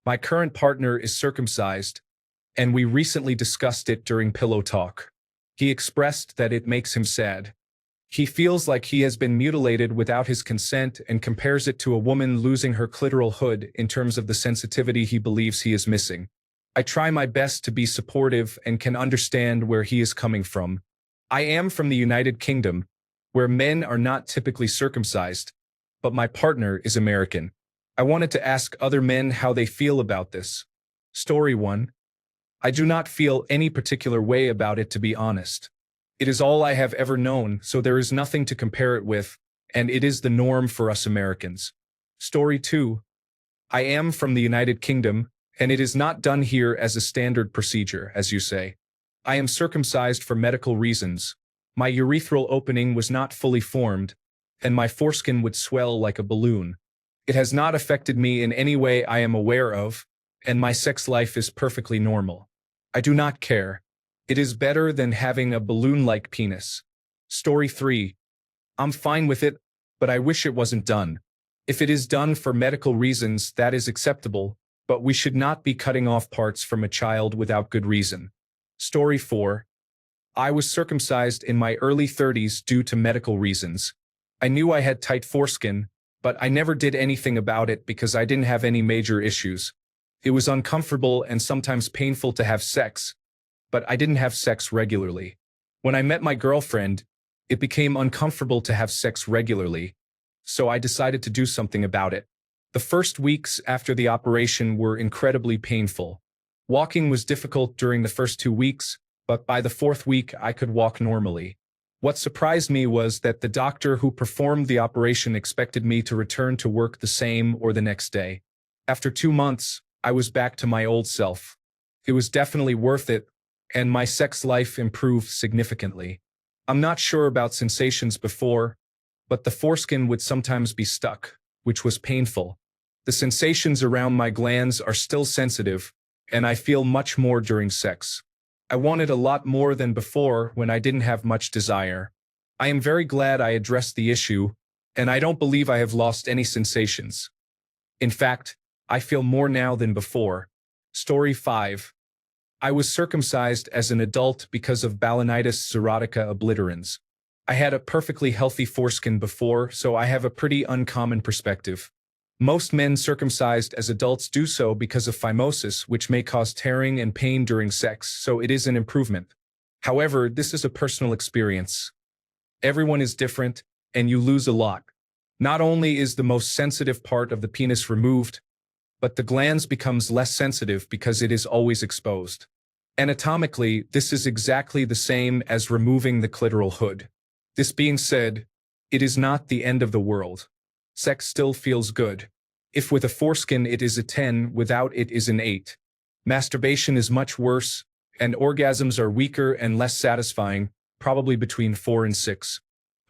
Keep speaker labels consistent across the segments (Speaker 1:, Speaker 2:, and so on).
Speaker 1: My current partner is circumcised, and we recently discussed it during pillow talk. He expressed that it makes him sad. He feels like he has been mutilated without his consent and compares it to a woman losing her clitoral hood in terms of the sensitivity he believes he is missing. I try my best to be supportive and can understand where he is coming from. I am from the United Kingdom, where men are not typically circumcised, but my partner is American. I wanted to ask other men how they feel about this. Story 1. I do not feel any particular way about it, to be honest. It is all I have ever known, so there is nothing to compare it with, and it is the norm for us Americans. Story 2. I am from the United Kingdom, and it is not done here as a standard procedure, as you say. I am circumcised for medical reasons. My urethral opening was not fully formed, and my foreskin would swell like a balloon. It has not affected me in any way I am aware of, and my sex life is perfectly normal. I do not care. It is better than having a balloon-like penis. Story 3. I'm fine with it, but I wish it wasn't done. If it is done for medical reasons, that is acceptable, but we should not be cutting off parts from a child without good reason. Story 4. I was circumcised in my early 30s due to medical reasons. I knew I had tight foreskin, but I never did anything about it because I didn't have any major issues. It was uncomfortable and sometimes painful to have sex, but I didn't have sex regularly. When I met my girlfriend, it became uncomfortable to have sex regularly, so I decided to do something about it. The first weeks after the operation were incredibly painful. Walking was difficult during the first 2 weeks, but by the 4th week I could walk normally. What surprised me was that the doctor who performed the operation expected me to return to work the same or the next day. After 2 months, I was back to my old self. It was definitely worth it, and my sex life improved significantly. I'm not sure about sensations before, but the foreskin would sometimes be stuck, which was painful. The sensations around my glands are still sensitive, and I feel much more during sex. I wanted a lot more than before when I didn't have much desire. I am very glad I addressed the issue, and I don't believe I have lost any sensations. In fact, I feel more now than before. Story 5. I was circumcised as an adult because of balanitis xerotica obliterans. I had a perfectly healthy foreskin before, so I have a pretty uncommon perspective. Most men circumcised as adults do so because of phimosis, which may cause tearing and pain during sex, so it is an improvement. However, this is a personal experience. Everyone is different, and you lose a lot. Not only is the most sensitive part of the penis removed, but the glands becomes less sensitive because it is always exposed. Anatomically, this is exactly the same as removing the clitoral hood. This being said, it is not the end of the world. Sex still feels good. If with a foreskin it is a 10, without it is an 8. Masturbation is much worse, and orgasms are weaker and less satisfying, probably between 4 and 6.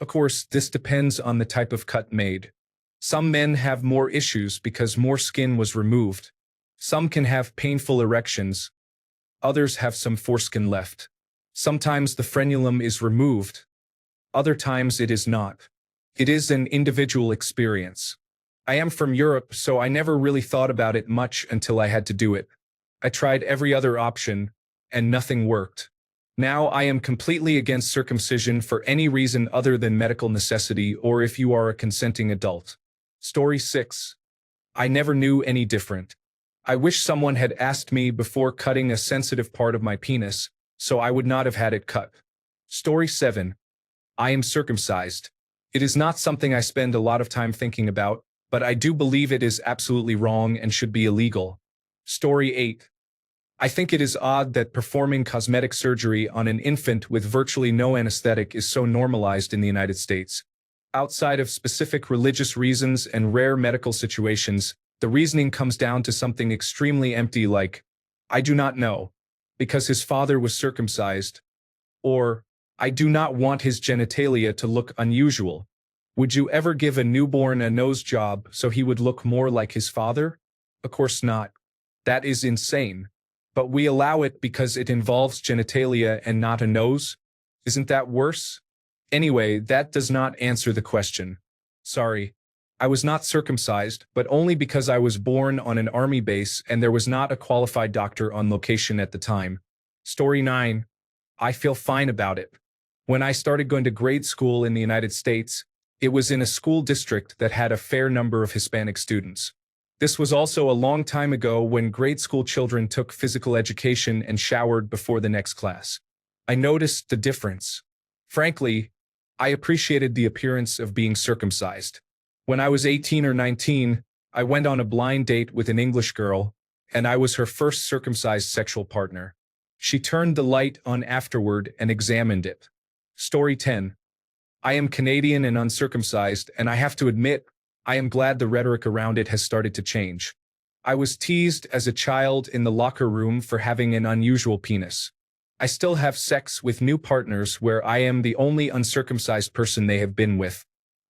Speaker 1: Of course, this depends on the type of cut made. Some men have more issues because more skin was removed. Some can have painful erections. Others have some foreskin left. Sometimes the frenulum is removed. Other times it is not. It is an individual experience. I am from Europe, so I never really thought about it much until I had to do it. I tried every other option, and nothing worked. Now I am completely against circumcision for any reason other than medical necessity or if you are a consenting adult. Story 6. I never knew any different. I wish someone had asked me before cutting a sensitive part of my penis, so I would not have had it cut. Story 7. I am circumcised. It is not something I spend a lot of time thinking about, but I do believe it is absolutely wrong and should be illegal. Story 8. I think it is odd that performing cosmetic surgery on an infant with virtually no anesthetic is so normalized in the United States. Outside of specific religious reasons and rare medical situations, the reasoning comes down to something extremely empty like, I do not know, because his father was circumcised, or I do not want his genitalia to look unusual. Would you ever give a newborn a nose job so he would look more like his father? Of course not. That is insane. But we allow it because it involves genitalia and not a nose? Isn't that worse? Anyway, that does not answer the question. Sorry. I was not circumcised, but only because I was born on an army base and there was not a qualified doctor on location at the time. Story 9. I feel fine about it. When I started going to grade school in the United States, it was in a school district that had a fair number of Hispanic students. This was also a long time ago when grade school children took physical education and showered before the next class. I noticed the difference. Frankly, I appreciated the appearance of being circumcised. When I was 18 or 19, I went on a blind date with an English girl, and I was her first circumcised sexual partner. She turned the light on afterward and examined it. Story 10. I am Canadian and uncircumcised, and I have to admit, I am glad the rhetoric around it has started to change. I was teased as a child in the locker room for having an unusual penis. I still have sex with new partners where I am the only uncircumcised person they have been with.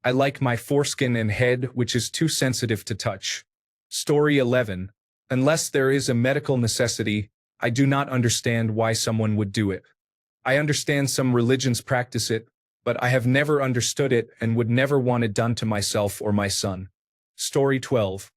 Speaker 1: I like my foreskin and head, which is too sensitive to touch. Story 11. Unless there is a medical necessity, I do not understand why someone would do it. I understand some religions practice it, but I have never understood it and would never want it done to myself or my son. Story 12.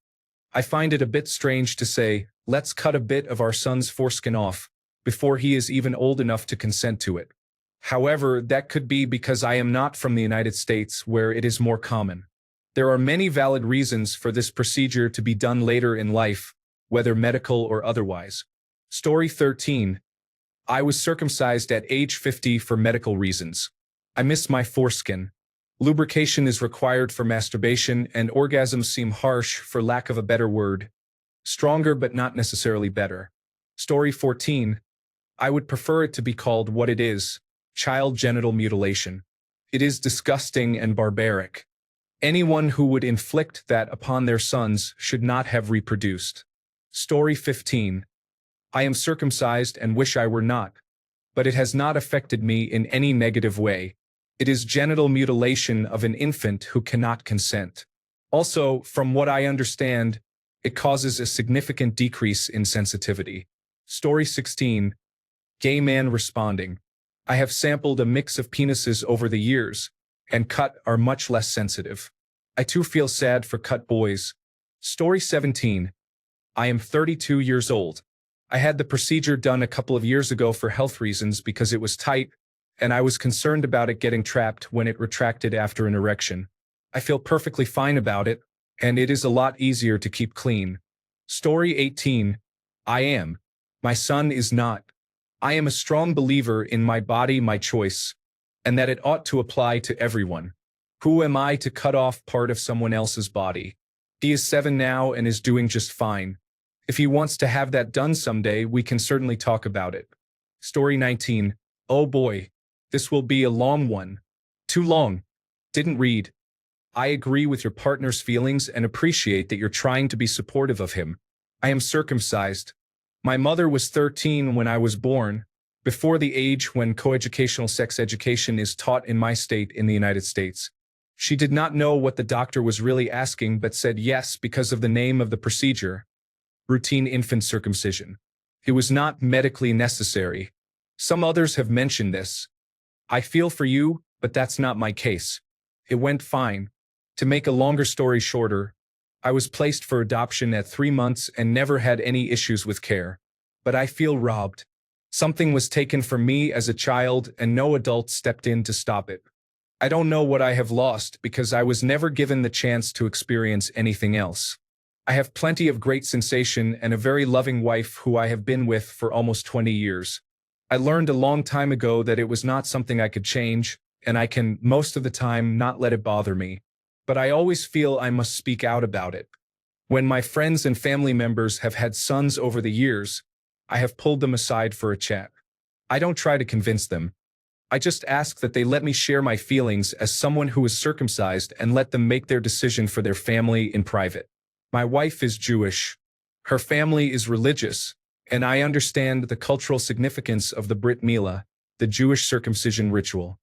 Speaker 1: I find it a bit strange to say, let's cut a bit of our son's foreskin off, before he is even old enough to consent to it. However, that could be because I am not from the United States, where it is more common. There are many valid reasons for this procedure to be done later in life, whether medical or otherwise. Story 13. I was circumcised at age 50 for medical reasons. I miss my foreskin. Lubrication is required for masturbation, and orgasms seem harsh, for lack of a better word. Stronger but not necessarily better. Story 14. I would prefer it to be called what it is: child genital mutilation. It is disgusting and barbaric. Anyone who would inflict that upon their sons should not have reproduced. Story 15. I am circumcised and wish I were not, but it has not affected me in any negative way. It is genital mutilation of an infant who cannot consent. Also, from what I understand, it causes a significant decrease in sensitivity. Story 16. Gay man responding. I have sampled a mix of penises over the years, and cut are much less sensitive. I too feel sad for cut boys. Story 17. I am 32 years old. I had the procedure done a couple of years ago for health reasons because it was tight, and I was concerned about it getting trapped when it retracted after an erection. I feel perfectly fine about it, and it is a lot easier to keep clean. Story 18. I am. My son is not. I am a strong believer in my body, my choice, and that it ought to apply to everyone. Who am I to cut off part of someone else's body? He is 7 now and is doing just fine. If he wants to have that done someday, we can certainly talk about it. Story 19. Oh boy, this will be a long one. Too long. Didn't read. I agree with your partner's feelings and appreciate that you're trying to be supportive of him. I am circumcised. My mother was 13 when I was born, before the age when coeducational sex education is taught in my state in the United States. She did not know what the doctor was really asking but said yes because of the name of the procedure: routine infant circumcision. It was not medically necessary. Some others have mentioned this. I feel for you, but that's not my case. It went fine. To make a longer story shorter, I was placed for adoption at 3 months and never had any issues with care. But I feel robbed. Something was taken from me as a child and no adult stepped in to stop it. I don't know what I have lost because I was never given the chance to experience anything else. I have plenty of great sensation and a very loving wife who I have been with for almost 20 years. I learned a long time ago that it was not something I could change, and I can, most of the time, not let it bother me. But I always feel I must speak out about it. When my friends and family members have had sons over the years, I have pulled them aside for a chat. I don't try to convince them. I just ask that they let me share my feelings as someone who is circumcised and let them make their decision for their family in private. My wife is Jewish. Her family is religious, and I understand the cultural significance of the Brit Milah, the Jewish circumcision ritual.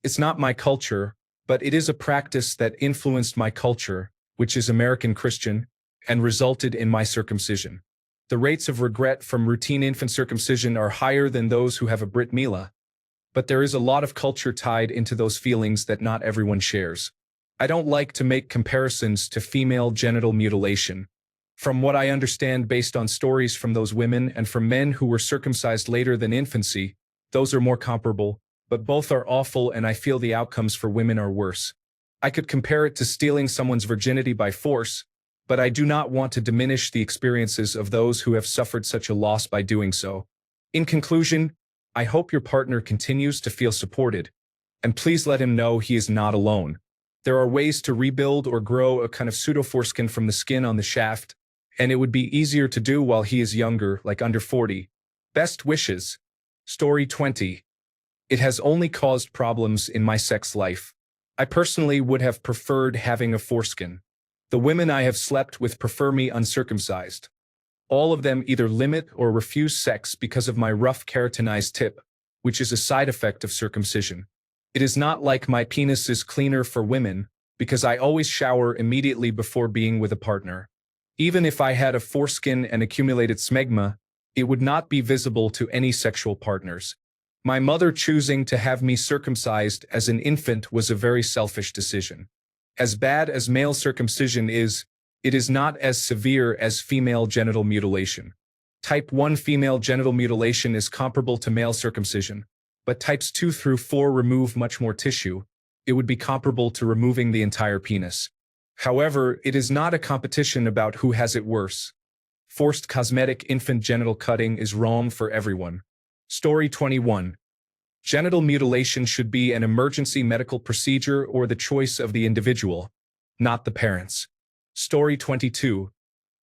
Speaker 1: It's not my culture, but it is a practice that influenced my culture, which is American Christian, and resulted in my circumcision. The rates of regret from routine infant circumcision are higher than those who have a Brit Milah, but there is a lot of culture tied into those feelings that not everyone shares. I don't like to make comparisons to female genital mutilation. From what I understand based on stories from those women and from men who were circumcised later than infancy, those are more comparable, but both are awful and I feel the outcomes for women are worse. I could compare it to stealing someone's virginity by force, but I do not want to diminish the experiences of those who have suffered such a loss by doing so. In conclusion, I hope your partner continues to feel supported, and please let him know he is not alone. There are ways to rebuild or grow a kind of pseudo-foreskin from the skin on the shaft, and it would be easier to do while he is younger, like under 40. Best wishes. Story 20. It has only caused problems in my sex life. I personally would have preferred having a foreskin. The women I have slept with prefer me uncircumcised. All of them either limit or refuse sex because of my rough keratinized tip, which is a side effect of circumcision. It is not like my penis is cleaner for women, because I always shower immediately before being with a partner. Even if I had a foreskin and accumulated smegma, it would not be visible to any sexual partners. My mother choosing to have me circumcised as an infant was a very selfish decision. As bad as male circumcision is, it is not as severe as female genital mutilation. Type 1 female genital mutilation is comparable to male circumcision, but types 2 through 4 remove much more tissue. It would be comparable to removing the entire penis. However, it is not a competition about who has it worse. Forced cosmetic infant genital cutting is wrong for everyone. Story 21. Genital mutilation should be an emergency medical procedure or the choice of the individual, not the parents. Story 22.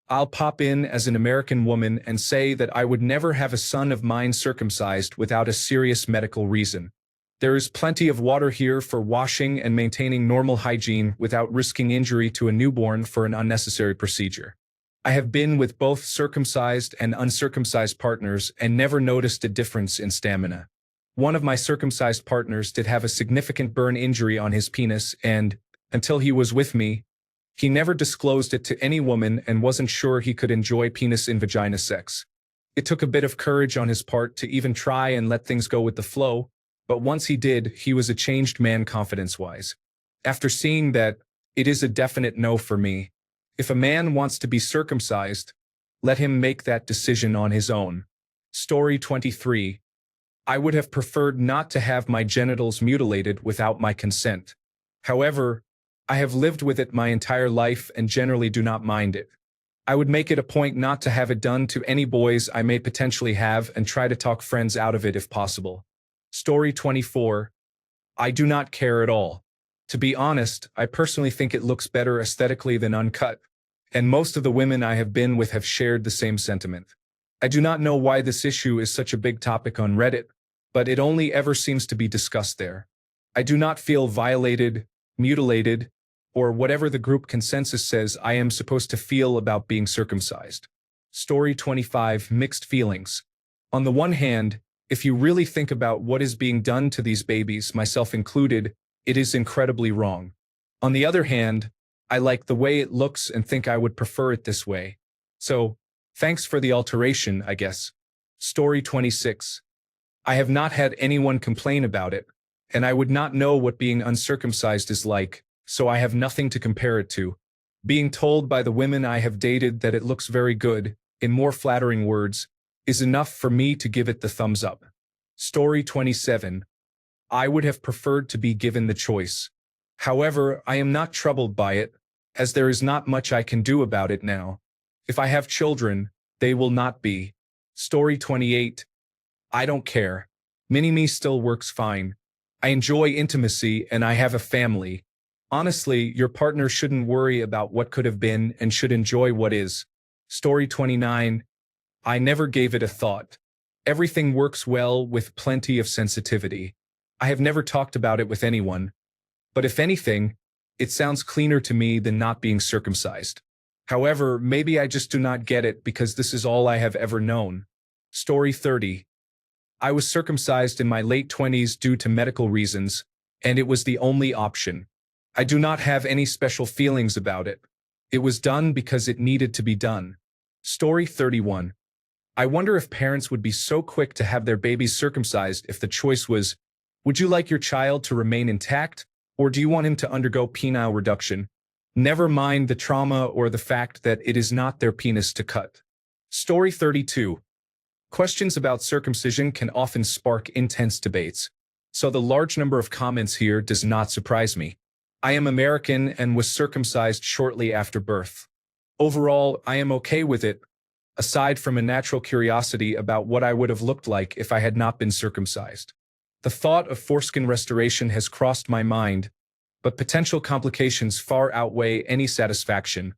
Speaker 1: I'll pop in as an American woman and say that I would never have a son of mine circumcised without a serious medical reason. There is plenty of water here for washing and maintaining normal hygiene without risking injury to a newborn for an unnecessary procedure. I have been with both circumcised and uncircumcised partners and never noticed a difference in stamina. One of my circumcised partners did have a significant burn injury on his penis and, until he was with me, he never disclosed it to any woman and wasn't sure he could enjoy penis in vagina sex. It took a bit of courage on his part to even try and let things go with the flow, but once he did, he was a changed man confidence-wise. After seeing that, it is a definite no for me. If a man wants to be circumcised, let him make that decision on his own. Story 23. I would have preferred not to have my genitals mutilated without my consent. However, I have lived with it my entire life and generally do not mind it. I would make it a point not to have it done to any boys I may potentially have and try to talk friends out of it if possible. Story 24. I do not care at all. To be honest, I personally think it looks better aesthetically than uncut, and most of the women I have been with have shared the same sentiment. I do not know why this issue is such a big topic on Reddit, but it only ever seems to be discussed there. I do not feel violated, mutilated, or whatever the group consensus says I am supposed to feel about being circumcised. Story 25. Mixed feelings. On the one hand, if you really think about what is being done to these babies, myself included, it is incredibly wrong. On the other hand, I like the way it looks and think I would prefer it this way. So, thanks for the alteration, I guess. Story 26. I have not had anyone complain about it, and I would not know what being uncircumcised is like, so I have nothing to compare it to. Being told by the women I have dated that it looks very good, in more flattering words, is enough for me to give it the thumbs up. Story 27. I would have preferred to be given the choice. However, I am not troubled by it, as there is not much I can do about it now. If I have children, they will not be. Story 28. I don't care. Mini-me still works fine. I enjoy intimacy and I have a family. Honestly, your partner shouldn't worry about what could have been and should enjoy what is. Story 29. I never gave it a thought. Everything works well with plenty of sensitivity. I have never talked about it with anyone. But if anything, it sounds cleaner to me than not being circumcised. However, maybe I just do not get it because this is all I have ever known. Story 30. I was circumcised in my late 20s due to medical reasons, and it was the only option. I do not have any special feelings about it. It was done because it needed to be done. Story 31. I wonder if parents would be so quick to have their babies circumcised if the choice was, would you like your child to remain intact Or do you want him to undergo penile reduction? Never mind the trauma or the fact that it is not their penis to cut. Story 32. Questions about circumcision can often spark intense debates, so the large number of comments here does not surprise me. I am American and was circumcised shortly after birth. Overall, I am okay with it, aside from a natural curiosity about what I would have looked like if I had not been circumcised. The thought of foreskin restoration has crossed my mind, but potential complications far outweigh any satisfaction.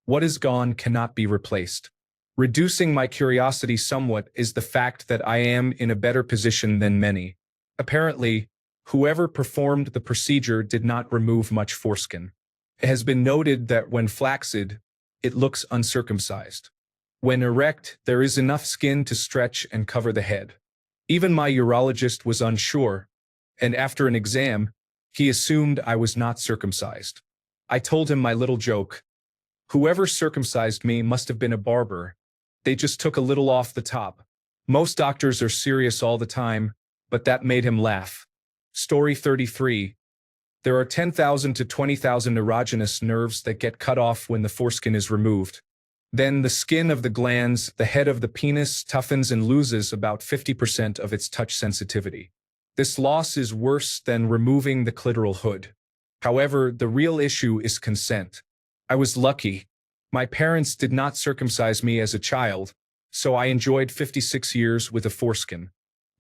Speaker 1: What is gone cannot be replaced. Reducing my curiosity somewhat is the fact that I am in a better position than many. Apparently, whoever performed the procedure did not remove much foreskin. It has been noted that when flaccid, it looks uncircumcised. When erect, there is enough skin to stretch and cover the head. Even my urologist was unsure, and after an exam, he assumed I was not circumcised. I told him my little joke. Whoever circumcised me must have been a barber. They just took a little off the top. Most doctors are serious all the time, but that made him laugh. Story 33. There are 10,000 to 20,000 erogenous nerves that get cut off when the foreskin is removed. Then the skin of the glands, the head of the penis, toughens and loses about 50% of its touch sensitivity. This loss is worse than removing the clitoral hood. However, the real issue is consent. I was lucky. My parents did not circumcise me as a child, so I enjoyed 56 years with a foreskin.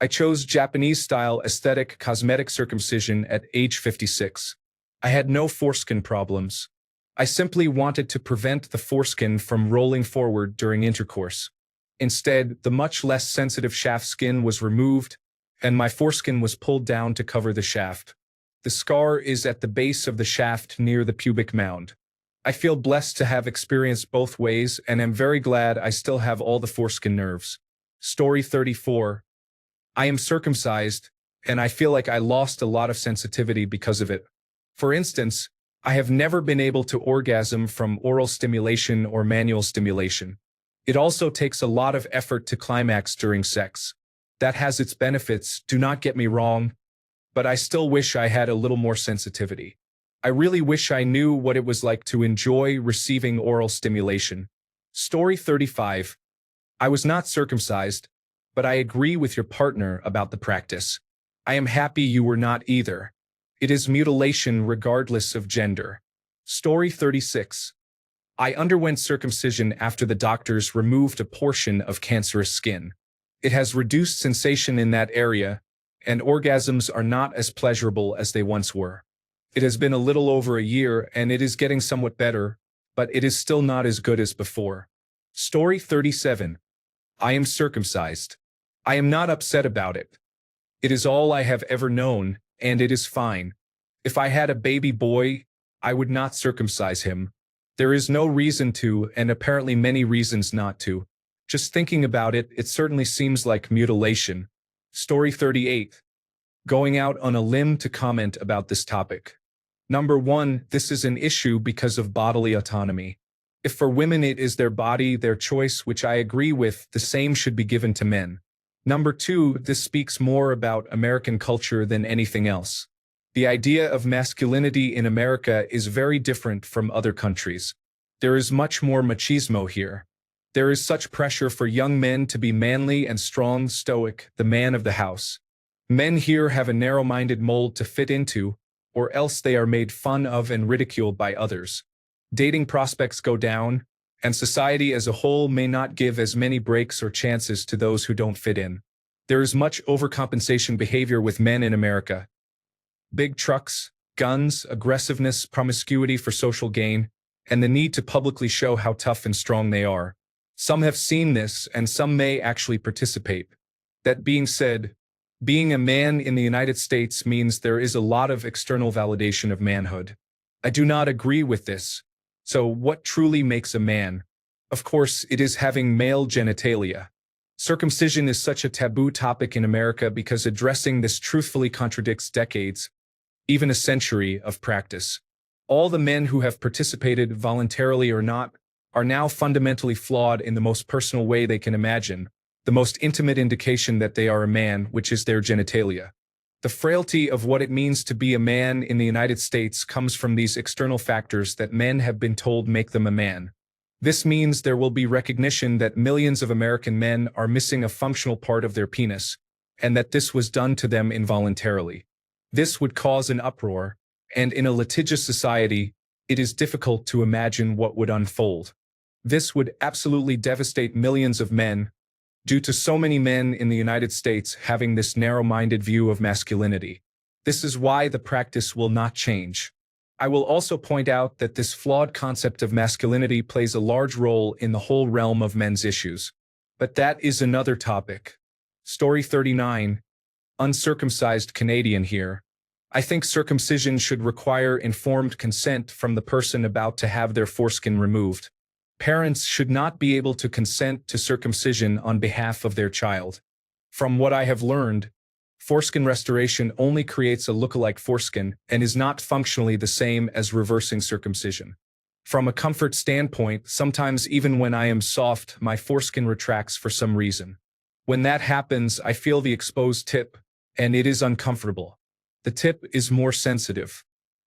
Speaker 1: I chose Japanese-style aesthetic cosmetic circumcision at age 56. I had no foreskin problems. I simply wanted to prevent the foreskin from rolling forward during intercourse. Instead, the much less sensitive shaft skin was removed, and my foreskin was pulled down to cover the shaft. The scar is at the base of the shaft near the pubic mound. I feel blessed to have experienced both ways and am very glad I still have all the foreskin nerves. Story 34. I am circumcised, and I feel like I lost a lot of sensitivity because of it. For instance, I have never been able to orgasm from oral stimulation or manual stimulation. It also takes a lot of effort to climax during sex. That has its benefits, do not get me wrong, but I still wish I had a little more sensitivity. I really wish I knew what it was like to enjoy receiving oral stimulation. Story 35. I was not circumcised, but I agree with your partner about the practice. I am happy you were not either. It is mutilation regardless of gender. Story 36. I underwent circumcision after the doctors removed a portion of cancerous skin. It has reduced sensation in that area, and orgasms are not as pleasurable as they once were. It has been a little over a year, and it is getting somewhat better, but it is still not as good as before. Story 37. I am circumcised. I am not upset about it. It is all I have ever known, and it is fine. If I had a baby boy, I would not circumcise him. There is no reason to, and apparently many reasons not to. Just thinking about it, it certainly seems like mutilation. Story 38. Going out on a limb to comment about this topic. Number 1, this is an issue because of bodily autonomy. If for women it is their body, their choice, which I agree with, the same should be given to men. Number 2, this speaks more about American culture than anything else. The idea of masculinity in America is very different from other countries. There is much more machismo here. There is such pressure for young men to be manly and strong, stoic, the man of the house. Men here have a narrow-minded mold to fit into, or else they are made fun of and ridiculed by others. Dating prospects go down, and society as a whole may not give as many breaks or chances to those who don't fit in. There is much overcompensation behavior with men in America. Big trucks, guns, aggressiveness, promiscuity for social gain, and the need to publicly show how tough and strong they are. Some have seen this, and some may actually participate. That being said, being a man in the United States means there is a lot of external validation of manhood. I do not agree with this. So what truly makes a man? Of course, it is having male genitalia. Circumcision is such a taboo topic in America because addressing this truthfully contradicts decades, even a century, of practice. All the men who have participated, voluntarily or not, are now fundamentally flawed in the most personal way they can imagine, the most intimate indication that they are a man, which is their genitalia. The frailty of what it means to be a man in the United States comes from these external factors that men have been told make them a man. This means there will be recognition that millions of American men are missing a functional part of their penis, and that this was done to them involuntarily. This would cause an uproar, and in a litigious society, it is difficult to imagine what would unfold. This would absolutely devastate millions of men, due to so many men in the United States having this narrow-minded view of masculinity. This is why the practice will not change. I will also point out that this flawed concept of masculinity plays a large role in the whole realm of men's issues. But that is another topic. Story 39. Uncircumcised Canadian here. I think circumcision should require informed consent from the person about to have their foreskin removed. Parents should not be able to consent to circumcision on behalf of their child. From what I have learned, foreskin restoration only creates a look-alike foreskin and is not functionally the same as reversing circumcision. From a comfort standpoint, sometimes even when I am soft, my foreskin retracts for some reason. When that happens, I feel the exposed tip, and it is uncomfortable. The tip is more sensitive.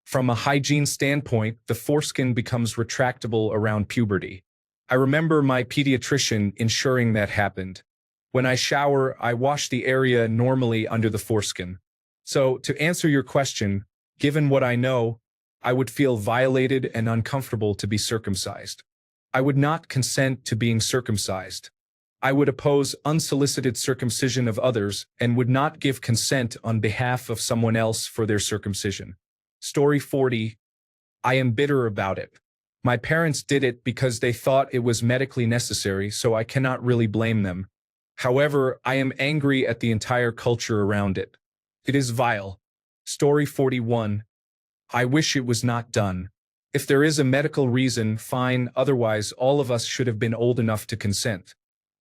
Speaker 1: From a hygiene standpoint, the foreskin becomes retractable around puberty. I remember my pediatrician ensuring that happened. When I shower, I wash the area normally under the foreskin. So, to answer your question, given what I know, I would feel violated and uncomfortable to be circumcised. I would not consent to being circumcised. I would oppose unsolicited circumcision of others and would not give consent on behalf of someone else for their circumcision. Story 40. I am bitter about it. My parents did it because they thought it was medically necessary, so I cannot really blame them. However, I am angry at the entire culture around it. It is vile. Story 41. I wish it was not done. If there is a medical reason, fine, otherwise all of us should have been old enough to consent.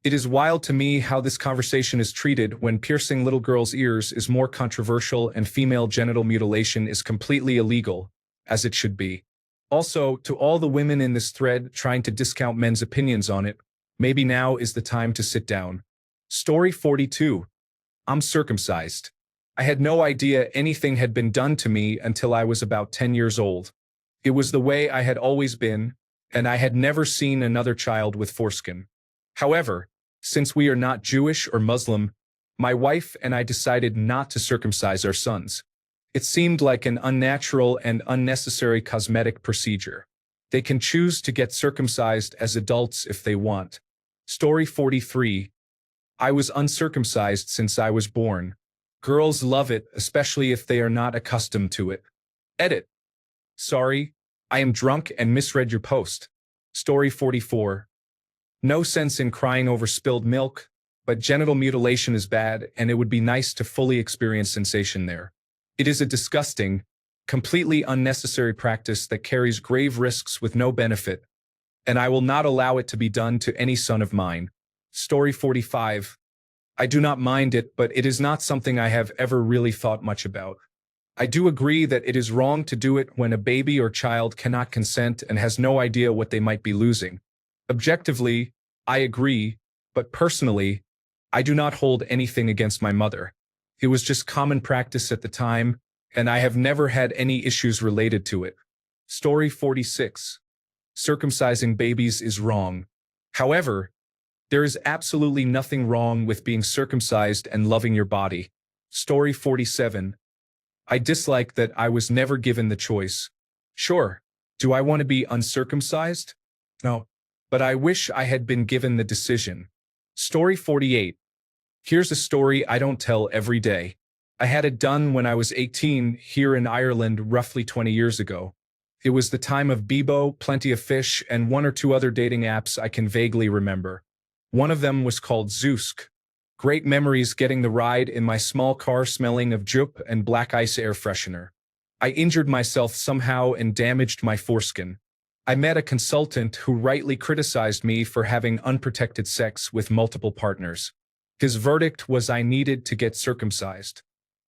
Speaker 1: It is wild to me how this conversation is treated when piercing little girls' ears is more controversial and female genital mutilation is completely illegal, as it should be. Also, to all the women in this thread trying to discount men's opinions on it, maybe now is the time to sit down. Story 42. I'm circumcised. I had no idea anything had been done to me until I was about 10 years old. It was the way I had always been, and I had never seen another child with foreskin. However, since we are not Jewish or Muslim, my wife and I decided not to circumcise our sons. It seemed like an unnatural and unnecessary cosmetic procedure. They can choose to get circumcised as adults if they want. Story 43. I was uncircumcised since I was born. Girls love it, especially if they are not accustomed to it. Edit. Sorry, I am drunk and misread your post. Story 44. No sense in crying over spilled milk, but genital mutilation is bad and it would be nice to fully experience sensation there. It is a disgusting, completely unnecessary practice that carries grave risks with no benefit, and I will not allow it to be done to any son of mine. Story 45. I do not mind it, but it is not something I have ever really thought much about. I do agree that it is wrong to do it when a baby or child cannot consent and has no idea what they might be losing. Objectively, I agree, but personally, I do not hold anything against my mother. It was just common practice at the time, and I have never had any issues related to it. Story 46. Circumcising babies is wrong. However, there is absolutely nothing wrong with being circumcised and loving your body. Story 47. I dislike that I was never given the choice. Sure, do I want to be uncircumcised? No, but I wish I had been given the decision. Story 48. Here's a story I don't tell every day. I had it done when I was 18 here in Ireland roughly 20 years ago. It was the time of Bebo, Plenty of Fish, and one or two other dating apps I can vaguely remember. One of them was called Zoosk. Great memories getting the ride in my small car smelling of Jup and black ice air freshener. I injured myself somehow and damaged my foreskin. I met a consultant who rightly criticized me for having unprotected sex with multiple partners. His verdict was I needed to get circumcised.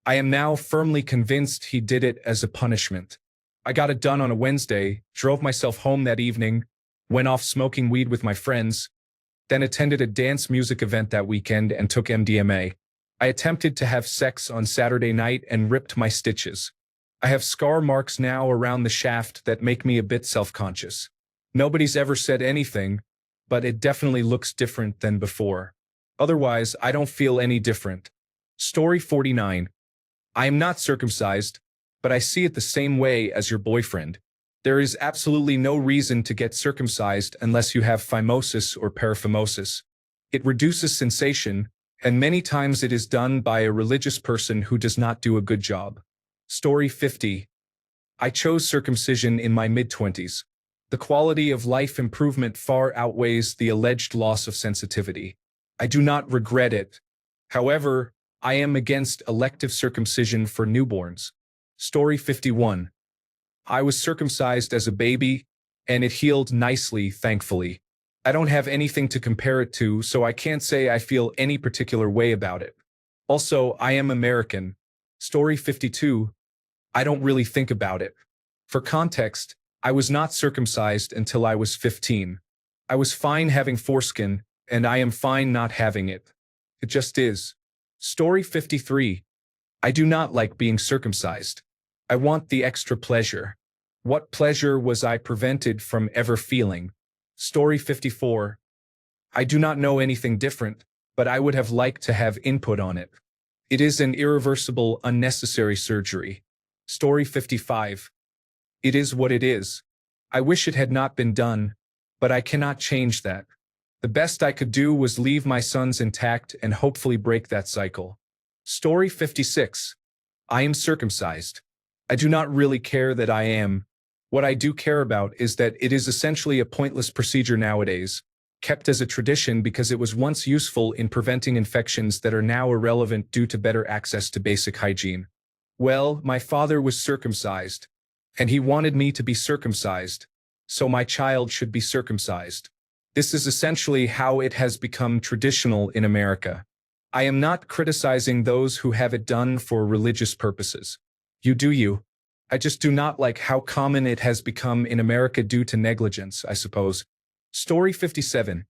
Speaker 1: I am now firmly convinced he did it as a punishment. I got it done on a Wednesday, drove myself home that evening, went off smoking weed with my friends, then attended a dance music event that weekend and took MDMA. I attempted to have sex on Saturday night and ripped my stitches. I have scar marks now around the shaft that make me a bit self-conscious. Nobody's ever said anything, but it definitely looks different than before. Otherwise, I don't feel any different. Story 49. I am not circumcised, but I see it the same way as your boyfriend. There is absolutely no reason to get circumcised unless you have phimosis or paraphimosis. It reduces sensation, and many times it is done by a religious person who does not do a good job. Story 50. I chose circumcision in my mid-20s. The quality of life improvement far outweighs the alleged loss of sensitivity. I do not regret it. However, I am against elective circumcision for newborns. Story 51. I was circumcised as a baby, and it healed nicely, thankfully. I don't have anything to compare it to, so I can't say I feel any particular way about it. Also, I am American. Story 52. I don't really think about it. For context, I was not circumcised until I was 15. I was fine having foreskin, and I am fine not having it. It just is. Story 53. I do not like being circumcised. I want the extra pleasure. What pleasure was I prevented from ever feeling? Story 54. I do not know anything different, but I would have liked to have input on it. It is an irreversible, unnecessary surgery. Story 55. It is what it is. I wish it had not been done, but I cannot change that. The best I could do was leave my sons intact and hopefully break that cycle. Story 56. I am circumcised. I do not really care that I am. What I do care about is that it is essentially a pointless procedure nowadays, kept as a tradition because it was once useful in preventing infections that are now irrelevant due to better access to basic hygiene. Well, my father was circumcised, and he wanted me to be circumcised, so my child should be circumcised. This is essentially how it has become traditional in America. I am not criticizing those who have it done for religious purposes. You do you. I just do not like how common it has become in America due to negligence, I suppose. Story 57.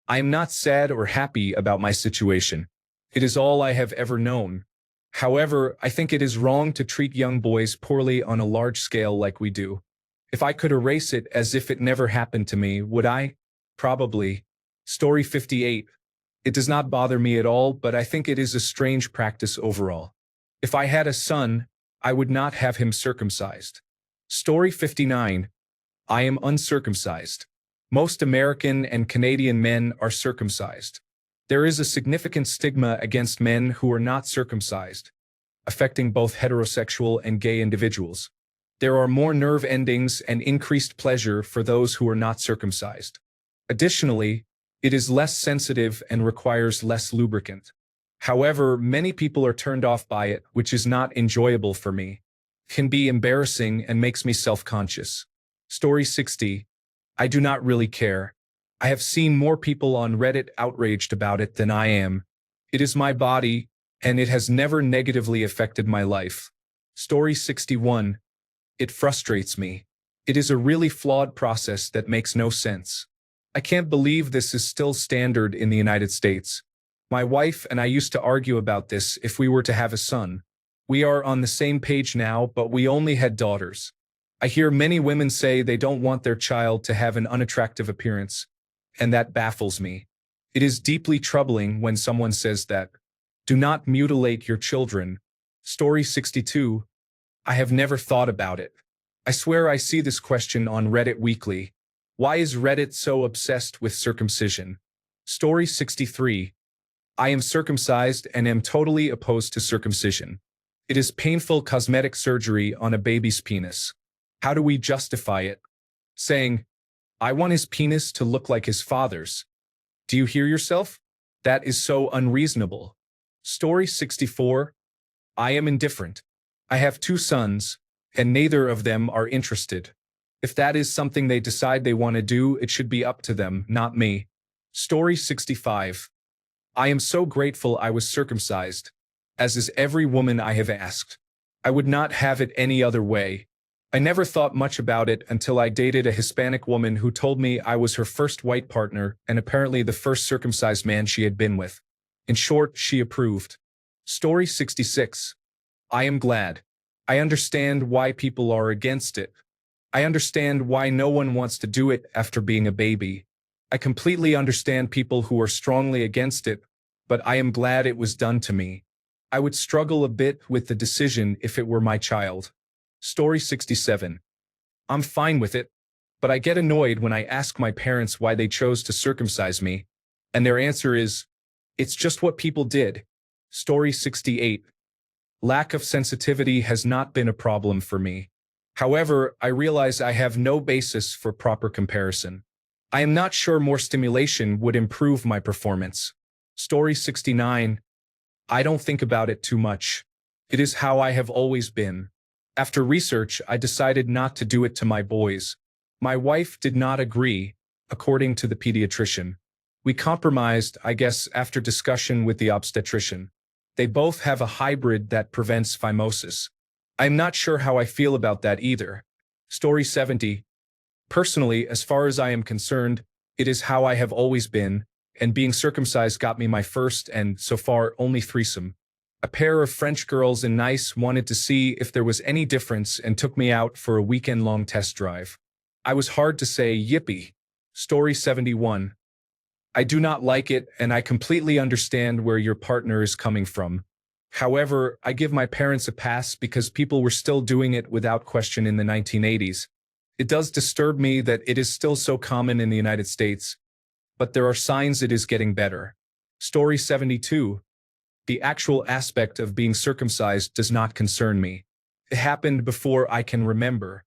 Speaker 1: I am not sad or happy about my situation. It is all I have ever known. However, I think it is wrong to treat young boys poorly on a large scale like we do. If I could erase it as if it never happened to me, would I? Probably. Story 58. It does not bother me at all, but I think it is a strange practice overall. If I had a son, I would not have him circumcised. Story 59. I am uncircumcised. Most American and Canadian men are circumcised. There is a significant stigma against men who are not circumcised, affecting both heterosexual and gay individuals. There are more nerve endings and increased pleasure for those who are not circumcised. Additionally, it is less sensitive and requires less lubricant. However, many people are turned off by it, which is not enjoyable for me. It can be embarrassing and makes me self-conscious. Story 60. I do not really care. I have seen more people on Reddit outraged about it than I am. It is my body, and it has never negatively affected my life. Story 61. It frustrates me. It is a really flawed process that makes no sense. I can't believe this is still standard in the United States. My wife and I used to argue about this if we were to have a son. We are on the same page now, but we only had daughters. I hear many women say they don't want their child to have an unattractive appearance, and that baffles me. It is deeply troubling when someone says that. Do not mutilate your children. Story 62. I have never thought about it. I swear I see this question on Reddit weekly. Why is Reddit so obsessed with circumcision? Story 63. I am circumcised and am totally opposed to circumcision. It is painful cosmetic surgery on a baby's penis. How do we justify it? Saying, I want his penis to look like his father's. Do you hear yourself? That is so unreasonable. Story 64. I am indifferent. I have 2 sons, and neither of them are interested. If that is something they decide they want to do, it should be up to them, not me. Story 65. I am so grateful I was circumcised, as is every woman I have asked. I would not have it any other way. I never thought much about it until I dated a Hispanic woman who told me I was her first white partner and apparently the first circumcised man she had been with. In short, she approved. Story 66. I am glad. I understand why people are against it. I understand why no one wants to do it after being a baby. I completely understand people who are strongly against it, but I am glad it was done to me. I would struggle a bit with the decision if it were my child. Story 67. I'm fine with it, but I get annoyed when I ask my parents why they chose to circumcise me, and their answer is, it's just what people did. Story 68. Lack of sensitivity has not been a problem for me. However, I realize I have no basis for proper comparison. I am not sure more stimulation would improve my performance. Story 69. I don't think about it too much. It is how I have always been. After research, I decided not to do it to my boys. My wife did not agree, according to the pediatrician. We compromised, I guess, after discussion with the obstetrician. They both have a hybrid that prevents phimosis. I'm not sure how I feel about that either. Story 70. Personally, as far as I am concerned, it is how I have always been, and being circumcised got me my first and, so far, only threesome. A pair of French girls in Nice wanted to see if there was any difference and took me out for a weekend-long test drive. I was hard to say yippee. Story 71. I do not like it, and I completely understand where your partner is coming from. However, I give my parents a pass because people were still doing it without question in the 1980s. It does disturb me that it is still so common in the United States, but there are signs it is getting better. Story 72. The actual aspect of being circumcised does not concern me. It happened before I can remember.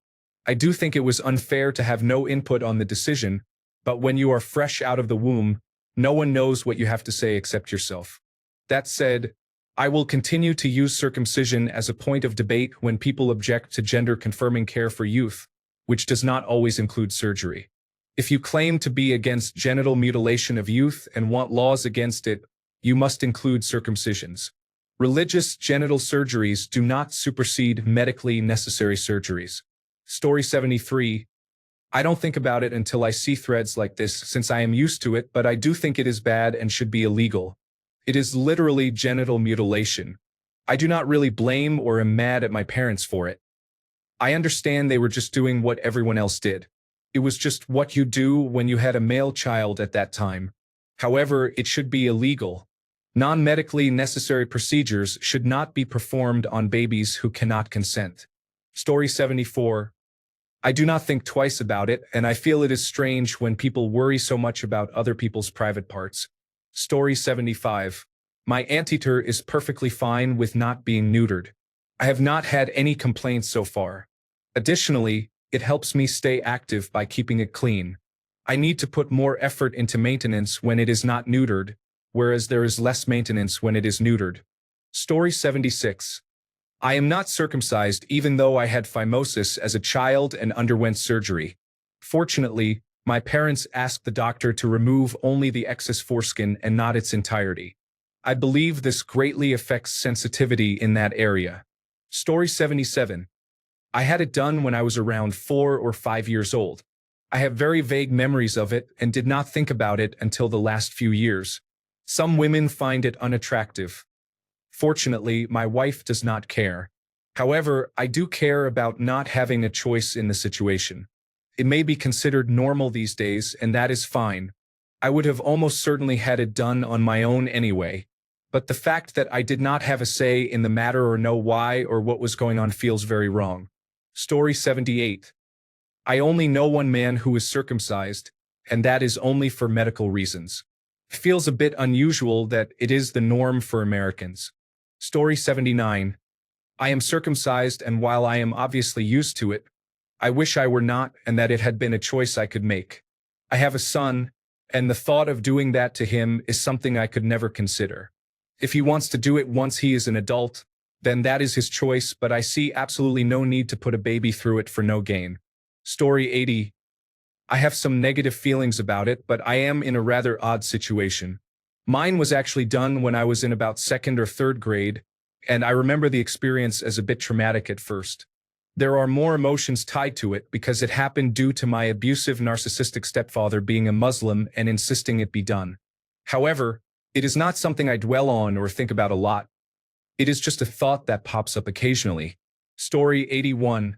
Speaker 1: I do think it was unfair to have no input on the decision, but when you are fresh out of the womb, no one knows what you have to say except yourself. That said, I will continue to use circumcision as a point of debate when people object to gender-confirming care for youth, which does not always include surgery. If you claim to be against genital mutilation of youth and want laws against it, you must include circumcisions. Religious genital surgeries do not supersede medically necessary surgeries. Story 73. I don't think about it until I see threads like this since I am used to it, but I do think it is bad and should be illegal. It is literally genital mutilation. I do not really blame or am mad at my parents for it. I understand they were just doing what everyone else did. It was just what you do when you had a male child at that time. However, it should be illegal. Non-medically necessary procedures should not be performed on babies who cannot consent. Story 74. I do not think twice about it, and I feel it is strange when people worry so much about other people's private parts. Story 75. My anteater is perfectly fine with not being neutered. I have not had any complaints so far. Additionally, it helps me stay active by keeping it clean. I need to put more effort into maintenance when it is not neutered, whereas there is less maintenance when it is neutered. Story 76. I am not circumcised even though I had phimosis as a child and underwent surgery. Fortunately, my parents asked the doctor to remove only the excess foreskin and not its entirety. I believe this greatly affects sensitivity in that area. Story 77. I had it done when I was around 4 or 5 years old. I have very vague memories of it and did not think about it until the last few years. Some women find it unattractive. Fortunately, my wife does not care. However, I do care about not having a choice in the situation. It may be considered normal these days, and that is fine. I would have almost certainly had it done on my own anyway. But the fact that I did not have a say in the matter or know why or what was going on feels very wrong. Story 78. I only know one man who is circumcised, and that is only for medical reasons. It feels a bit unusual that it is the norm for Americans. Story 79. I am circumcised, and while I am obviously used to it, I wish I were not and that it had been a choice I could make. I have a son, and the thought of doing that to him is something I could never consider. If he wants to do it once he is an adult, then that is his choice, but I see absolutely no need to put a baby through it for no gain. Story 80. I have some negative feelings about it, but I am in a rather odd situation. Mine was actually done when I was in about 2nd or 3rd grade, and I remember the experience as a bit traumatic at first. There are more emotions tied to it because it happened due to my abusive narcissistic stepfather being a Muslim and insisting it be done. However, it is not something I dwell on or think about a lot. It is just a thought that pops up occasionally. Story 81.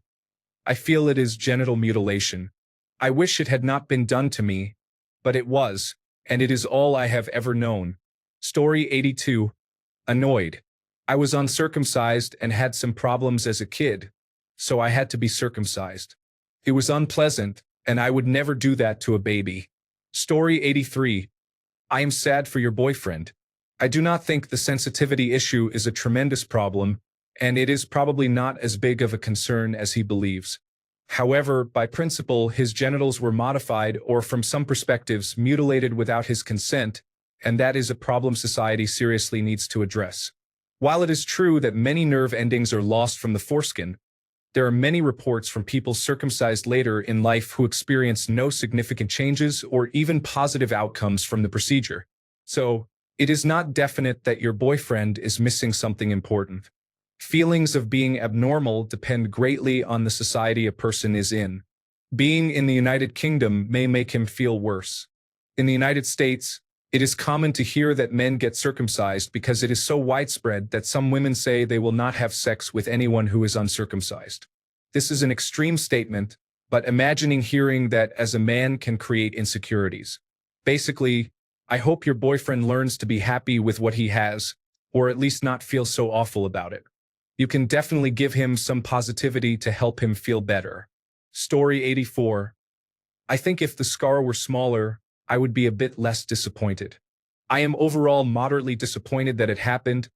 Speaker 1: I feel it is genital mutilation. I wish it had not been done to me, but it was, and it is all I have ever known. Story 82. Annoyed. I was uncircumcised and had some problems as a kid, so I had to be circumcised. It was unpleasant, and I would never do that to a baby. Story 83. I am sad for your boyfriend. I do not think the sensitivity issue is a tremendous problem, and it is probably not as big of a concern as he believes. However, by principle, his genitals were modified or, from some perspectives, mutilated without his consent, and that is a problem society seriously needs to address. While it is true that many nerve endings are lost from the foreskin, there are many reports from people circumcised later in life who experience no significant changes or even positive outcomes from the procedure. So, it is not definite that your boyfriend is missing something important. Feelings of being abnormal depend greatly on the society a person is in. Being in the United Kingdom may make him feel worse. In the United States, it is common to hear that men get circumcised because it is so widespread that some women say they will not have sex with anyone who is uncircumcised. This is an extreme statement, but imagining hearing that as a man can create insecurities. Basically, I hope your boyfriend learns to be happy with what he has, or at least not feel so awful about it. You can definitely give him some positivity to help him feel better. Story 84. I think if the scar were smaller, I would be a bit less disappointed. I am overall moderately disappointed that it happened,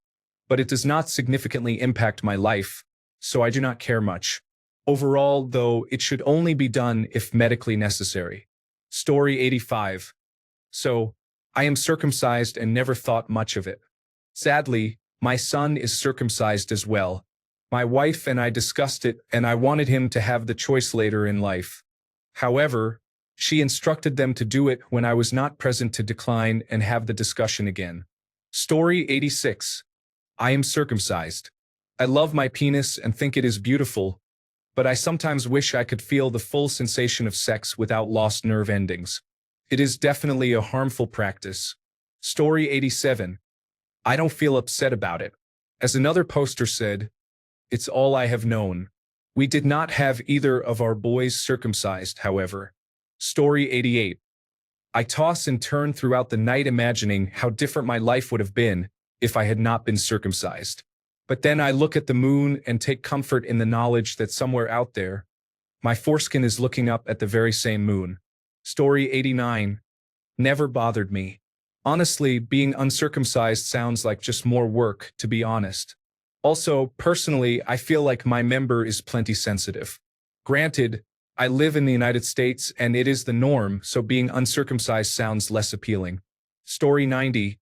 Speaker 1: but it does not significantly impact my life, so I do not care much. Overall, though, it should only be done if medically necessary. Story 85. So, I am circumcised and never thought much of it. Sadly, my son is circumcised as well. My wife and I discussed it, and I wanted him to have the choice later in life. However, she instructed them to do it when I was not present to decline and have the discussion again. Story 86. I am circumcised. I love my penis and think it is beautiful, but I sometimes wish I could feel the full sensation of sex without lost nerve endings. It is definitely a harmful practice. Story 87. I don't feel upset about it. As another poster said, it's all I have known. We did not have either of our boys circumcised, however. Story 88. I toss and turn throughout the night imagining how different my life would have been if I had not been circumcised. But then I look at the moon and take comfort in the knowledge that somewhere out there, my foreskin is looking up at the very same moon. Story 89. Never bothered me. Honestly, being uncircumcised sounds like just more work, to be honest. Also, personally, I feel like my member is plenty sensitive. Granted, I live in the United States and it is the norm, so being uncircumcised sounds less appealing. Story 90.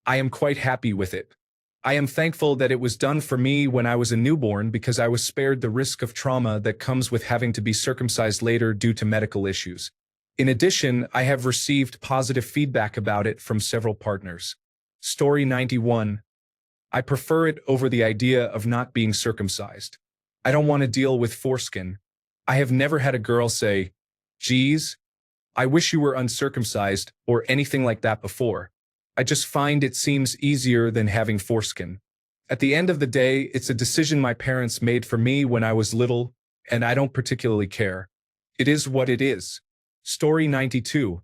Speaker 1: I am quite happy with it. I am thankful that it was done for me when I was a newborn because I was spared the risk of trauma that comes with having to be circumcised later due to medical issues. In addition, I have received positive feedback about it from several partners. Story 91. I prefer it over the idea of not being circumcised. I don't want to deal with foreskin. I have never had a girl say, "Geez, I wish you were uncircumcised," or anything like that before. I just find it seems easier than having foreskin. At the end of the day, it's a decision my parents made for me when I was little, and I don't particularly care. It is what it is. Story 92.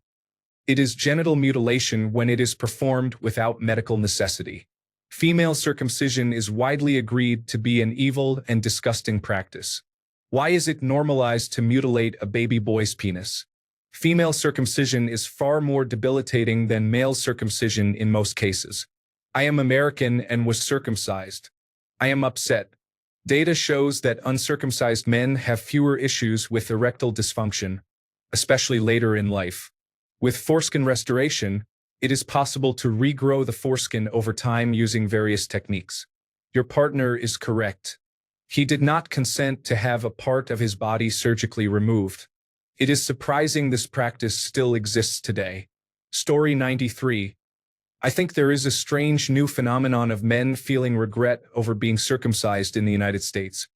Speaker 1: It is genital mutilation when it is performed without medical necessity. Female circumcision is widely agreed to be an evil and disgusting practice. Why is it normalized to mutilate a baby boy's penis? Female circumcision is far more debilitating than male circumcision in most cases. I am American and was circumcised. I am upset. Data shows that uncircumcised men have fewer issues with erectile dysfunction, especially later in life. With foreskin restoration, it is possible to regrow the foreskin over time using various techniques. Your partner is correct. He did not consent to have a part of his body surgically removed. It is surprising this practice still exists today. Story 93. I think there is a strange new phenomenon of men feeling regret over being circumcised in the United States.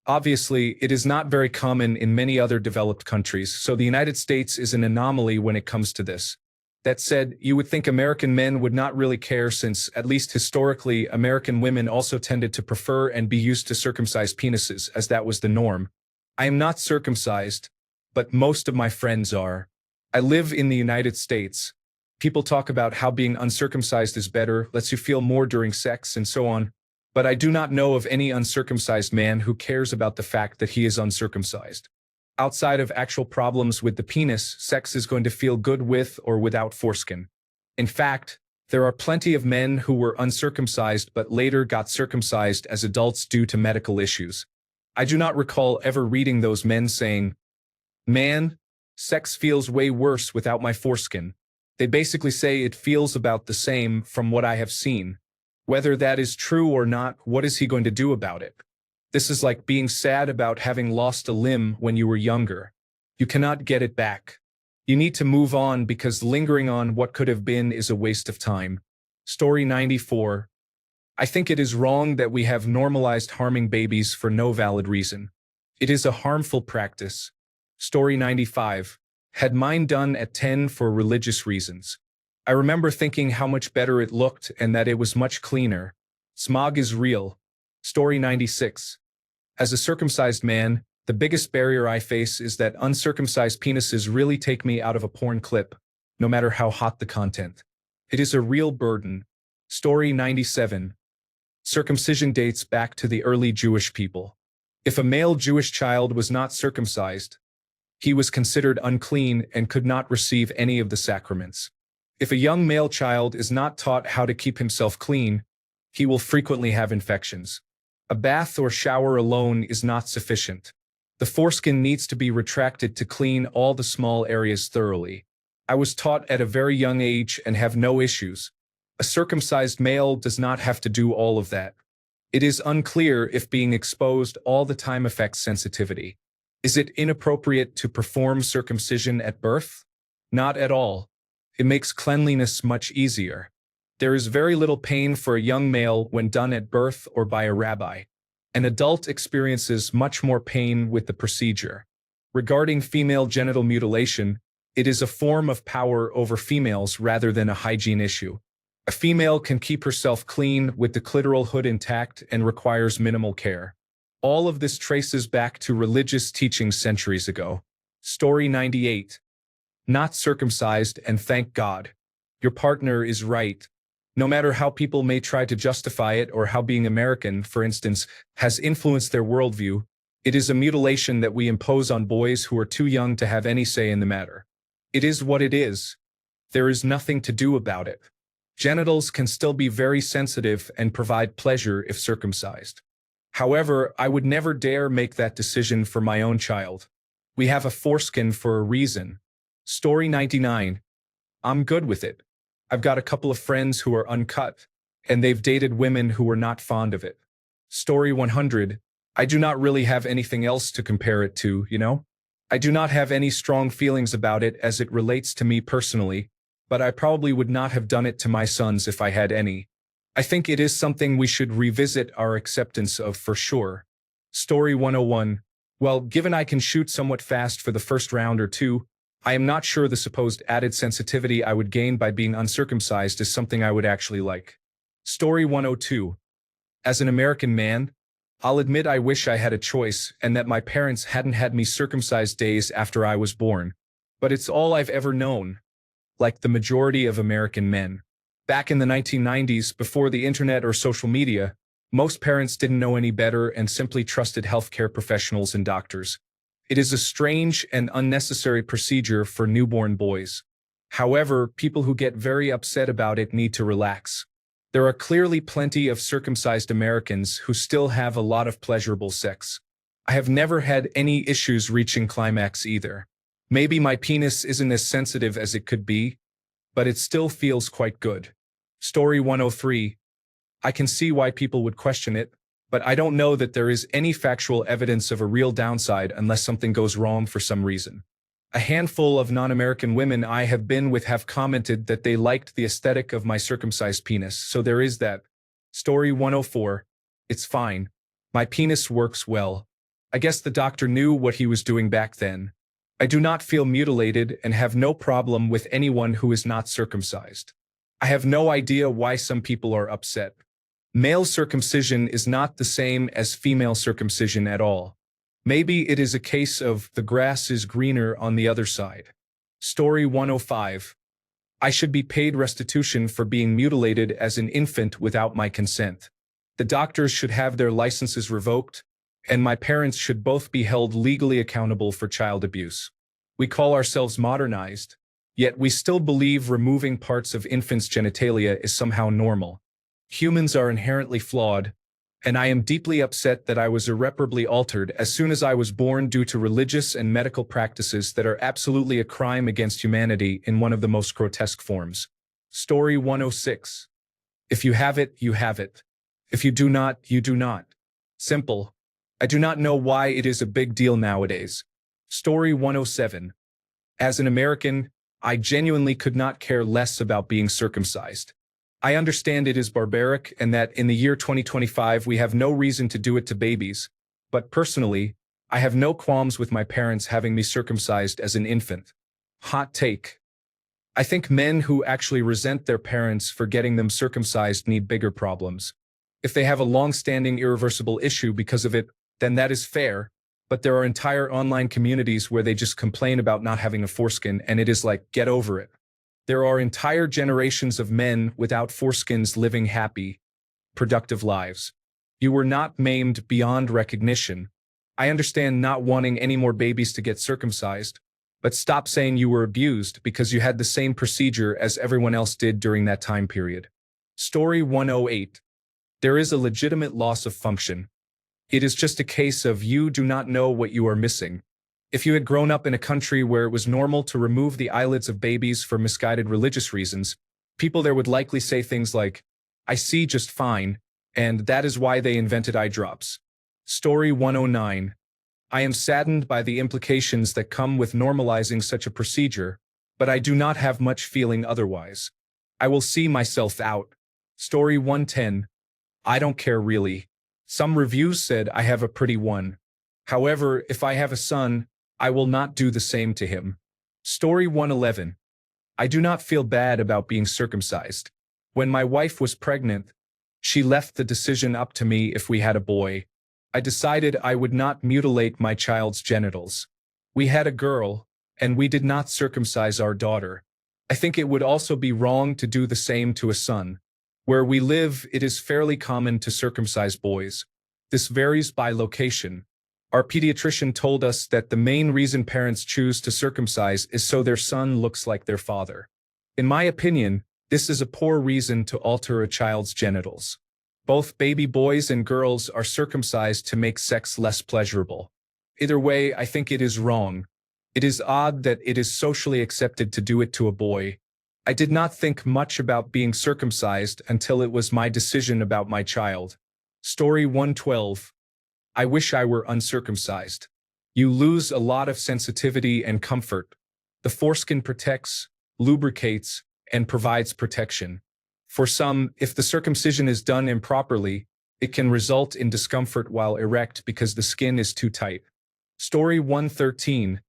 Speaker 1: Obviously, it is not very common in many other developed countries, so the United States is an anomaly when it comes to this. That said, you would think American men would not really care since, at least historically, American women also tended to prefer and be used to circumcised penises, as that was the norm. I am not circumcised, but most of my friends are. I live in the United States. People talk about how being uncircumcised is better, lets you feel more during sex, and so on. But I do not know of any uncircumcised man who cares about the fact that he is uncircumcised. Outside of actual problems with the penis, sex is going to feel good with or without foreskin. In fact, there are plenty of men who were uncircumcised but later got circumcised as adults due to medical issues. I do not recall ever reading those men saying, "Man, sex feels way worse without my foreskin." They basically say it feels about the same from what I have seen. Whether that is true or not, what is he going to do about it? This is like being sad about having lost a limb when you were younger. You cannot get it back. You need to move on because lingering on what could have been is a waste of time. Story 94. I think it is wrong that we have normalized harming babies for no valid reason. It is a harmful practice. Story 95. Had mine done at 10 for religious reasons. I remember thinking how much better it looked and that it was much cleaner. Smog is real. Story 96. As a circumcised man, the biggest barrier I face is that uncircumcised penises really take me out of a porn clip, no matter how hot the content. It is a real burden. Story 97. Circumcision dates back to the early Jewish people. If a male Jewish child was not circumcised, he was considered unclean and could not receive any of the sacraments. If a young male child is not taught how to keep himself clean, he will frequently have infections. A bath or shower alone is not sufficient. The foreskin needs to be retracted to clean all the small areas thoroughly. I was taught at a very young age and have no issues. A circumcised male does not have to do all of that. It is unclear if being exposed all the time affects sensitivity. Is it inappropriate to perform circumcision at birth? Not at all. It makes cleanliness much easier. There is very little pain for a young male when done at birth or by a rabbi. An adult experiences much more pain with the procedure. Regarding female genital mutilation, it is a form of power over females rather than a hygiene issue. A female can keep herself clean with the clitoral hood intact and requires minimal care. All of this traces back to religious teachings centuries ago. Story 98. Not circumcised, and thank God. Your partner is right. No matter how people may try to justify it or how being American, for instance, has influenced their worldview, it is a mutilation that we impose on boys who are too young to have any say in the matter. It is what it is. There is nothing to do about it. Genitals can still be very sensitive and provide pleasure if circumcised. However, I would never dare make that decision for my own child. We have a foreskin for a reason. Story 99. I'm good with it. I've got a couple of friends who are uncut, and they've dated women who were not fond of it. Story 100. I do not really have anything else to compare it to, you know? I do not have any strong feelings about it as it relates to me personally, but I probably would not have done it to my sons if I had any. I think it is something we should revisit our acceptance of for sure. Story 101. Well, given I can shoot somewhat fast for the first round or two, I am not sure the supposed added sensitivity I would gain by being uncircumcised is something I would actually like. Story 102. As an American man, I'll admit I wish I had a choice and that my parents hadn't had me circumcised days after I was born. But it's all I've ever known. Like the majority of American men. Back in the 1990s, before the internet or social media, most parents didn't know any better and simply trusted healthcare professionals and doctors. It is a strange and unnecessary procedure for newborn boys. However, people who get very upset about it need to relax. There are clearly plenty of circumcised Americans who still have a lot of pleasurable sex. I have never had any issues reaching climax either. Maybe my penis isn't as sensitive as it could be, but it still feels quite good. Story 103. I can see why people would question it, but I don't know that there is any factual evidence of a real downside unless something goes wrong for some reason. A handful of non-American women I have been with have commented that they liked the aesthetic of my circumcised penis, so there is that. Story 104. It's fine. My penis works well. I guess the doctor knew what he was doing back then. I do not feel mutilated and have no problem with anyone who is not circumcised. I have no idea why some people are upset. Male circumcision is not the same as female circumcision at all. Maybe it is a case of the grass is greener on the other side. Story 105. I should be paid restitution for being mutilated as an infant without my consent. The doctors should have their licenses revoked, and my parents should both be held legally accountable for child abuse. We call ourselves modernized, yet we still believe removing parts of infants' genitalia is somehow normal. Humans are inherently flawed, and I am deeply upset that I was irreparably altered as soon as I was born due to religious and medical practices that are absolutely a crime against humanity in one of the most grotesque forms. Story 106. If you have it, you have it. If you do not, you do not. Simple. I do not know why it is a big deal nowadays. Story 107. As an American, I genuinely could not care less about being circumcised. I understand it is barbaric and that in the year 2025 we have no reason to do it to babies, but personally, I have no qualms with my parents having me circumcised as an infant. Hot take. I think men who actually resent their parents for getting them circumcised need bigger problems. If they have a long-standing irreversible issue because of it, then that is fair, but there are entire online communities where they just complain about not having a foreskin and it is like, get over it. There are entire generations of men without foreskins living happy, productive lives. You were not maimed beyond recognition. I understand not wanting any more babies to get circumcised, but stop saying you were abused because you had the same procedure as everyone else did during that time period. Story 108. There is a legitimate loss of function. It is just a case of you do not know what you are missing. If you had grown up in a country where it was normal to remove the eyelids of babies for misguided religious reasons, people there would likely say things like, I see just fine, and that is why they invented eye drops. Story 109. I am saddened by the implications that come with normalizing such a procedure, but I do not have much feeling otherwise. I will see myself out. Story 110. I don't care really. Some reviews said I have a pretty one. However, if I have a son, I will not do the same to him. Story 111. I do not feel bad about being circumcised. When my wife was pregnant, she left the decision up to me if we had a boy. I decided I would not mutilate my child's genitals. We had a girl, and we did not circumcise our daughter. I think it would also be wrong to do the same to a son. Where we live, it is fairly common to circumcise boys. This varies by location. Our pediatrician told us that the main reason parents choose to circumcise is so their son looks like their father. In my opinion, this is a poor reason to alter a child's genitals. Both baby boys and girls are circumcised to make sex less pleasurable. Either way, I think it is wrong. It is odd that it is socially accepted to do it to a boy. I did not think much about being circumcised until it was my decision about my child. Story 112. I wish I were uncircumcised. You lose a lot of sensitivity and comfort. The foreskin protects, lubricates, and provides protection. For some, if the circumcision is done improperly, it can result in discomfort while erect because the skin is too tight. Story 113.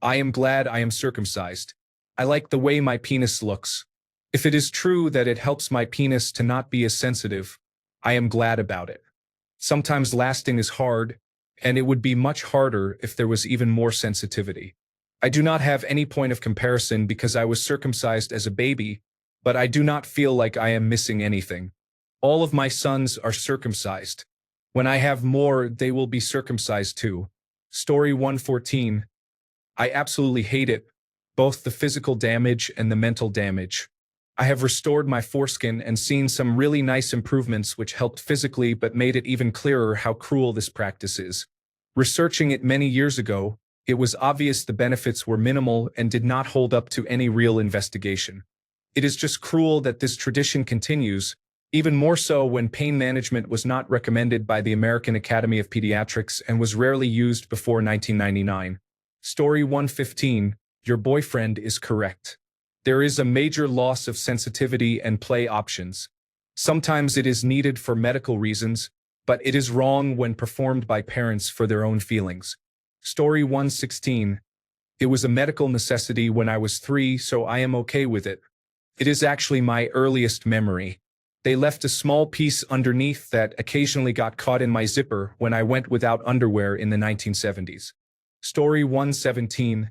Speaker 1: I am glad I am circumcised. I like the way my penis looks. If it is true that it helps my penis to not be as sensitive, I am glad about it. Sometimes lasting is hard, and it would be much harder if there was even more sensitivity. I do not have any point of comparison because I was circumcised as a baby, but I do not feel like I am missing anything. All of my sons are circumcised. When I have more, they will be circumcised too. Story 114. I absolutely hate it, both the physical damage and the mental damage. I have restored my foreskin and seen some really nice improvements which helped physically but made it even clearer how cruel this practice is. Researching it many years ago, it was obvious the benefits were minimal and did not hold up to any real investigation. It is just cruel that this tradition continues, even more so when pain management was not recommended by the American Academy of Pediatrics and was rarely used before 1999. Story 115. Your boyfriend is correct. There is a major loss of sensitivity and play options. Sometimes it is needed for medical reasons, but it is wrong when performed by parents for their own feelings. Story 116. It was a medical necessity when I was 3, so I am okay with it. It is actually my earliest memory. They left a small piece underneath that occasionally got caught in my zipper when I went without underwear in the 1970s. Story 117.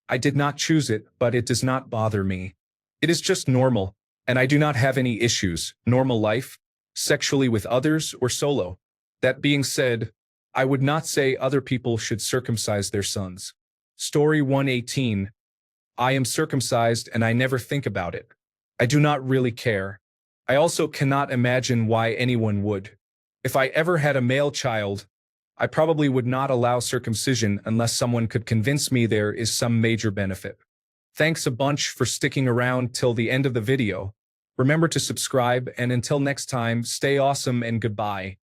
Speaker 1: I did not choose it, but it does not bother me. It is just normal, and I do not have any issues, normal life, sexually with others or solo. That being said, I would not say other people should circumcise their sons. Story 118. I am circumcised and I never think about it. I do not really care. I also cannot imagine why anyone would. If I ever had a male child, I probably would not allow circumcision unless someone could convince me there is some major benefit. Thanks a bunch for sticking around till the end of the video. Remember to subscribe, and until next time, stay awesome and goodbye.